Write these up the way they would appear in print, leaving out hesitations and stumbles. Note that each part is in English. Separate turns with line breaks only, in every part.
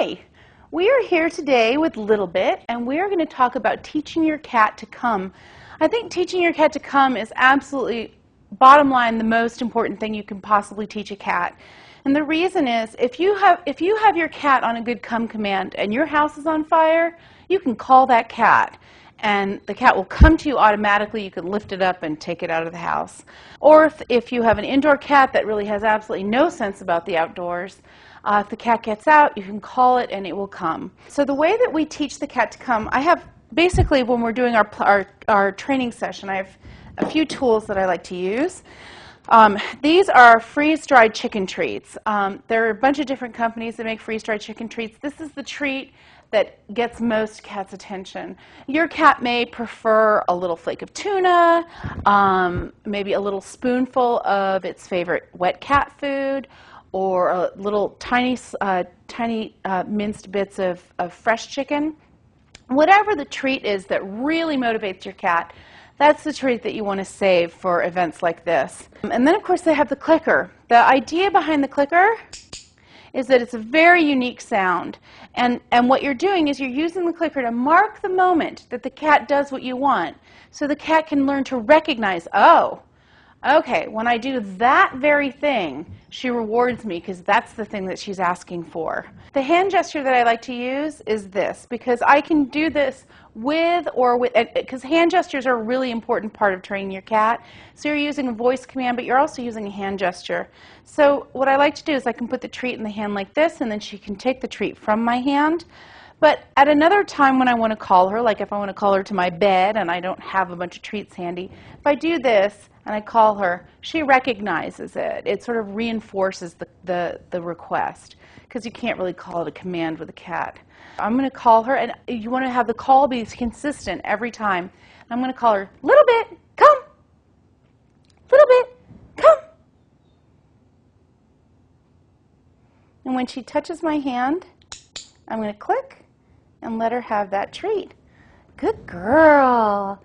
Hi, we are here today with Little Bit, and we are going to talk about teaching your cat to come. I think teaching your cat to come is absolutely, bottom line, the most important thing you can possibly teach a cat. And the reason is, if you have your cat on a good come command and your house is on fire, you can call that cat and the cat will come to you automatically. You can lift it up and take it out of the house. Or if you have an indoor cat that really has absolutely no sense about the outdoors, if the cat gets out, you can call it and it will come. So the way that we teach the cat to come, I have basically, when we're doing our training session, I have a few tools that I like to use. These are freeze-dried chicken treats. There are a bunch of different companies that make freeze-dried chicken treats. This is the treat that gets most cats' attention. Your cat may prefer a little flake of tuna, maybe a little spoonful of its favorite wet cat food, or a little tiny minced bits of fresh chicken. Whatever the treat is that really motivates your cat, that's the treat that you want to save for events like this. And then, of course, they have the clicker. The idea behind the clicker is that it's a very unique sound. And what you're doing is you're using the clicker to mark the moment that the cat does what you want. So the cat can learn to recognize, oh, okay, when I do that very thing, she rewards me because that's the thing that she's asking for. The hand gesture that I like to use is this, because I can do this because hand gestures are a really important part of training your cat. So you're using a voice command, but you're also using a hand gesture. So what I like to do is I can put the treat in the hand like this, and then she can take the treat from my hand. But at another time when I want to call her, like if I want to call her to my bed and I don't have a bunch of treats handy, if I do this and I call her, she recognizes it. It sort of reinforces the request, because you can't really call it a command with a cat. I'm going to call her, and you want to have the call be consistent every time. I'm going to call her, Little Bit, come. Little Bit, come. And when she touches my hand, I'm going to click and let her have that treat. Good girl.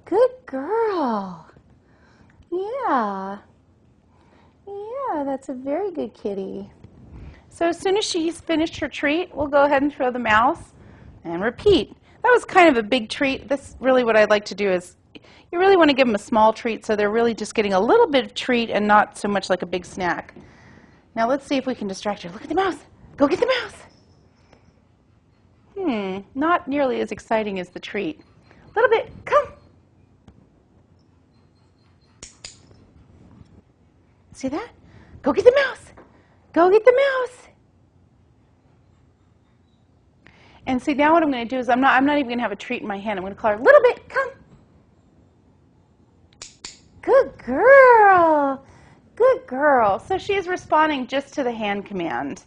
Good girl. Yeah. Yeah, that's a very good kitty. So as soon as she's finished her treat, we'll go ahead and throw the mouse and repeat. That was kind of a big treat. This really, what I'd like to do is, you really want to give them a small treat so they're really just getting a little bit of treat and not so much like a big snack. Now let's see if we can distract her. Look at the mouse. Go get the mouse. Not nearly as exciting as the treat. Little Bit, come. See that? Go get the mouse. Go get the mouse. And see, now what I'm going to do is I'm not even going to have a treat in my hand. I'm going to call her, Little Bit, come. Good girl. Good girl. So she is responding just to the hand command.